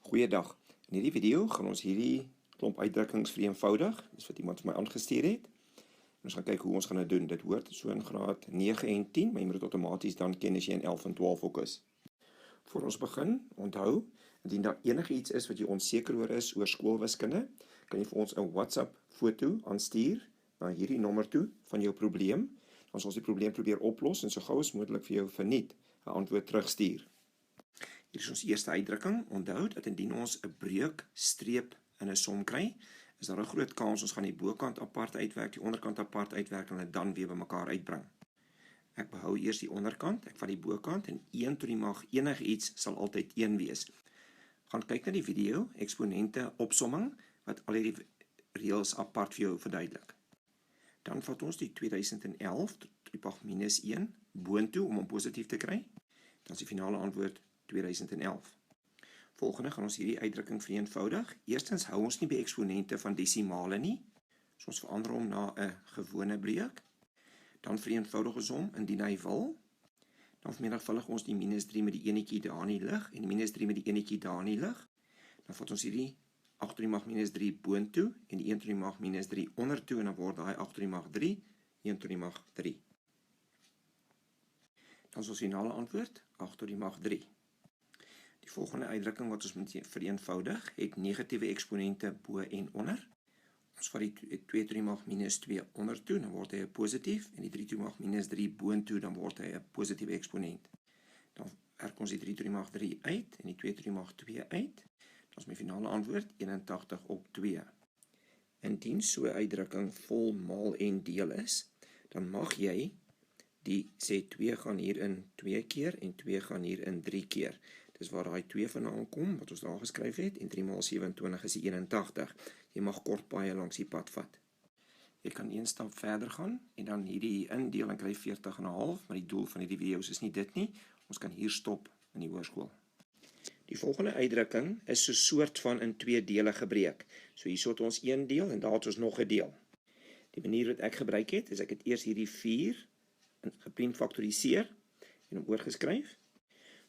Goeiedag. In hierdie video gaan ons hierdie klomp uitdrukkings vereenvoudig, dis wat iemand vir my aangestuur het. En ons gaan kyk hoe ons gaan dit doen. Dit hoort so in graad 9 en 10, maar jy moet dit outomaties dan ken as jy in 11 en 12 ook is. Voor ons begin, onthou, indien daar enige iets is wat jy onseker oor is oor skoolwiskunde, kan jy vir ons 'n WhatsApp foto aanstuur na hierdie nommer toe van jou probleem. Dan sal ons die probleem probeer oplos en so gou as moontlik vir jou verniet 'n antwoord terugstuur. Hier is ons eerste uitdrukking. Onthou dat indien ons 'n breukstreep in 'n som kry, is daar 'n groot kans ons gaan die bokant apart uitwerk, die onderkant apart uitwerk en dit dan weer bymekaar uitbring. Ek behou eers die onderkant, ek vat die bokant en 1 tot die mag enige iets sal altyd 1 wees. Gaan kyk na die video, eksponente opsomming, wat al hierdie reëls apart vir jou verduidelik. Dan vat ons die 2011 tot die mag minus 1 boontoe om hom positief te kry. Dan is die finale antwoord 2011. Volgende gaan ons hierdie uitdrukking vereenvoudig. Eerstens hou ons nie by eksponente van desimale nie. So ons verander hom na 'n gewone breuk. Dan vereenvoudig ons hom indien hy wil. Dan vermenigvuldig ons die minus 3 met die enetjie daar in die lig en die minus 3 met die enetjie daar in die lig. Dan vat ons hierdie 8 tot die mag minus 3 boontoe en die 1 tot die mag minus 3 ondertoe en dan word daai 8 tot die mag 3, 1 tot die mag 3. Dan is ons finale antwoord 8 tot die mag 3. Die volgende uitdrukking wat ons moet vereenvoudig, het negatiewe eksponente bo en onder. Ons vat die 2 tot die mag minus 2 ondertoe, dan word hy 'n positief, en die 3 tot die mag minus 3 boontoe, dan word hy 'n positiewe eksponent. Dan werk ons die 3 tot die mag 3 uit, en die 2 tot die mag 2 uit. Dan is my finale antwoord 81 op 2. Indien so 'n uitdrukking vol maal en deel is, dan mag jy die sê 2 gaan hier in 2 keer en 2 gaan hier in 3 keer. Dis waar daai 2 vandaan kom, wat ons daar geskryf het, en 3 maal 27 is die 81. Jy mag kort paaie langs die pad vat. Jy kan een stap verder gaan, en dan hierdie indeel en kry 40,5, maar die doel van hierdie video's is nie dit nie. Ons kan hier stop in die hoërskool. Die volgende uitdrukking is so soort van in 2 dele gebreek. So hier het ons 1 deel, en daar het ons nog 'n deel. Die manier wat ek gebruik het, is ek het eers hierdie 4 gepriem faktoriseer, en hom oorgeskryf.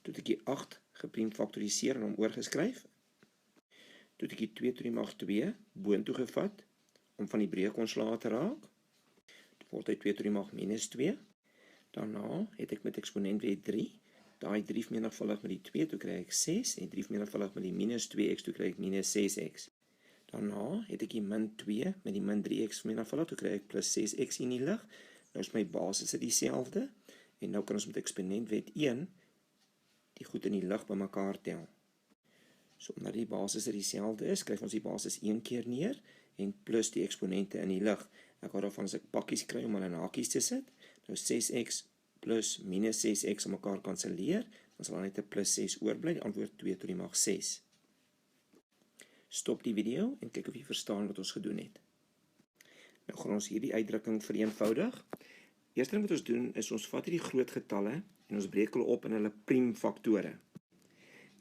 Toe het ek die 8 gepriem faktoriseer en hom oorgeskryf. Toe het ek die 2 tot die mag 2 boontoe gevat, om van die breuk ontslae te raak. Toe word hy 2 tot die mag minus 2. Daarna het ek met eksponentwet 3, daai 3 vermenigvuldig met die 2, toe kry ek 6, en 3 vermenigvuldig met die minus 2x, toe kry ek minus 6x. Daarna het ek die min 2 met die min 3x vermenigvuldig, toe kry ek plus 6x in die lig. Nou is my basis dieselfde, en nou kan ons met eksponentwet 1 die goed in die lig bymekaar tel. So omdat die basis dieselfde is, skryf ons die basis 1 keer neer, en plus die eksponente in die lig. Ek hou daarvan as ek pakkies kry om hulle in hakies te sit. Nou 6x plus minus 6x om mekaar kanselleer, dan sal daar net 'n plus 6 oorbly, die antwoord 2 tot die mag 6. Stop die video en kyk of jy verstaan wat ons gedoen het. Nou gaan ons hierdie uitdrukking vereenvoudig. Eerste ding wat ons doen, is ons vat hierdie groot getalle, en ons breek hulle op in hulle priemfaktore.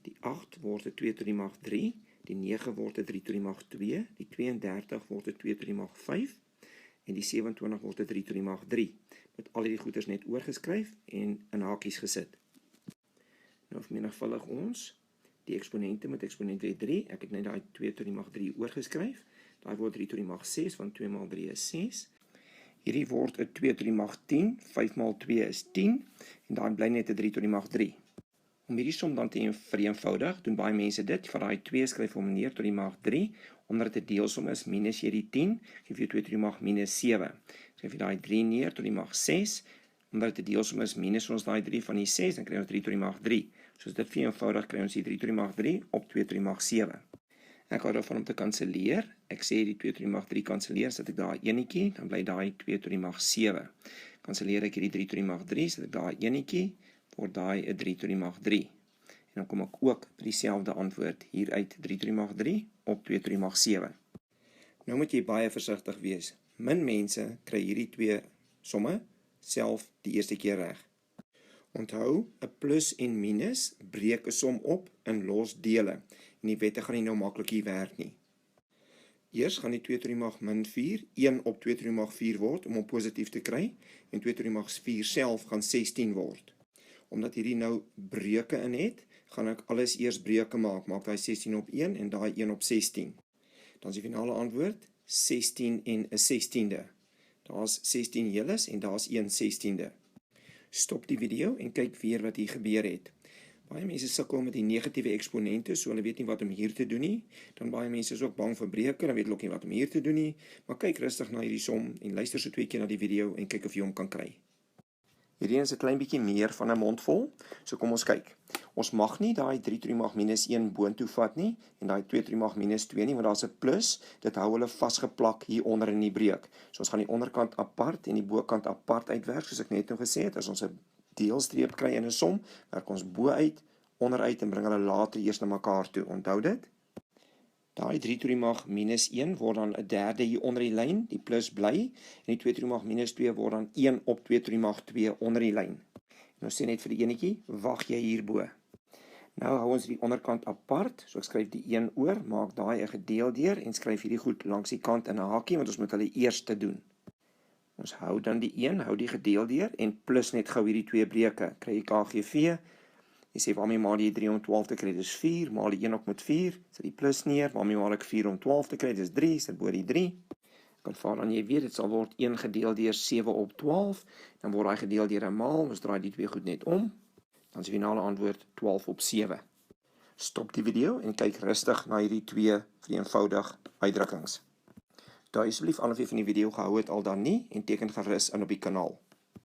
Die 8 word 'n 2 tot die mag 3, die 9 word 'n 3 tot die mag 2, die 32 word 'n 2 tot die mag 5, en die 27 word 'n 3 tot die mag 3. Met al hierdie goeders net oorgeskryf en in hakies gesit. Nou vermenigvuldig ons die eksponente met eksponentwet 3. Ek het net daai 2 tot die mag 3 oorgeskryf. Daai word 3 tot die mag 6, want 2 maal 3 is 6. Hierdie word 'n 2 tot die mag 10, 5 maal 2 is 10, en daai bly net 'n 3 tot die mag 3. Om hierdie som dan te vereenvoudig, doen baie mense dit, van daai 2 skryf hom neer tot die mag 3, omdat dit 'n deelsom is, minus jy die 10, geef jy 2 tot die mag minus 7. Skryf jy daai 3 neer tot die mag 6, omdat dit 'n deelsom is, minus ons daai 3 van die 6, dan kry ons 3 tot die mag 3. Soos dit vereenvoudig, kry ons die 3 tot die mag 3 op 2 tot die mag 7. Ek hou daarvan om te kanselleer. Ek sê die 2 tot die mag 3 kanselleer, sit ek daai enetjie, dan bly daai 2 tot die mag 7. Kanselleer ek hierdie 3 tot die mag 3, sit ek daai enetjie, word daai 'n 3 tot die mag 3. En dan kom ek ook by dieselfde antwoord hier uit 3 tot die mag 3 op 2 tot die mag 7. Nou moet jy baie versigtig wees. Min mense kry hierdie 2 somme self die eerste keer reg. Onthou, 'n plus en minus breek 'n som op in los dele, en die wette gaan nie nou maklik hier werk nie. Eers gaan die 2 tot die mag min 4, 1 op 2 tot die mag 4 word, om hom positief te kry, en 2 tot die mag 4 self gaan 16 word. Omdat hierdie nou breuke in het, gaan ek alles eers breuke maak. Maak daai 16 op 1 en daai 1 op 16. Dan is die finale antwoord 16 en 'n 16de. Daar's 16 heeles en daar's 1 16de. Stop die video en kyk weer wat hier gebeur het. Baie mense sukkel met die negatiewe eksponente, so hulle weet nie wat om hier te doen nie. Dan baie mense is ook bang vir breuke, dan weet hulle ook nie wat om hier te doen nie. Maar kyk rustig na hierdie som en luister so 2 keer na die video en kyk of jy hom kan kry. Hierdie is 'n klein bietjie meer van 'n mond vol, so kom ons kyk. Ons mag nie daai 3 tot die mag minus 1 boontoe vat nie, en daai 2 tot die mag minus 2 nie, want daar's 'n plus, dit hou hulle vasgeplak hier onder in die breuk. So ons gaan die onderkant apart en die bokant apart uitwerk, soos ek net nou gesê het. As ons 'n deelstreep kry in 'n som, werk ons bo uit, onderuit en bring hulle later eers na mekaar toe. Onthou dit? Daai 3 tot die mag minus 1 word dan 'n derde hier onder die lyn, die plus bly, en die 2 tot die mag minus 2 word dan 1 op 2 tot die mag 2 onder die lyn. En ons sê net vir die enetjie, wag jy hierbo. Nou hou ons die onderkant apart, so ek skryf die 1 oor, maak daai 'n gedeeldeer en skryf hierdie goed langs die kant in 'n hakie, want ons moet hulle eers doen. Ons hou dan die 1, hou die gedeeldeer en plus net gou hierdie 2 breuke. Kry jy KGV? Jy sê waarmee maal jy 3 om 12 te kry, dis 4, maal die 1 op met 4, sit die plus neer, waarmee maal ek 4 om 12 te kry, dis 3, sit bo die 3. Kan vaar dan jy weet, dit sal word 1 gedeel deur 7 op 12, dan word daai gedeel deur 'n maal, ons draai die 2 goed net om, dan is die finale antwoord 12 op 7. Stop die video en kyk rustig na hierdie 2 vereenvoudig uitdrukkings. Daai asseblief al of jy van die video gehou het al dan nie, en teken gerus in op die kanaal.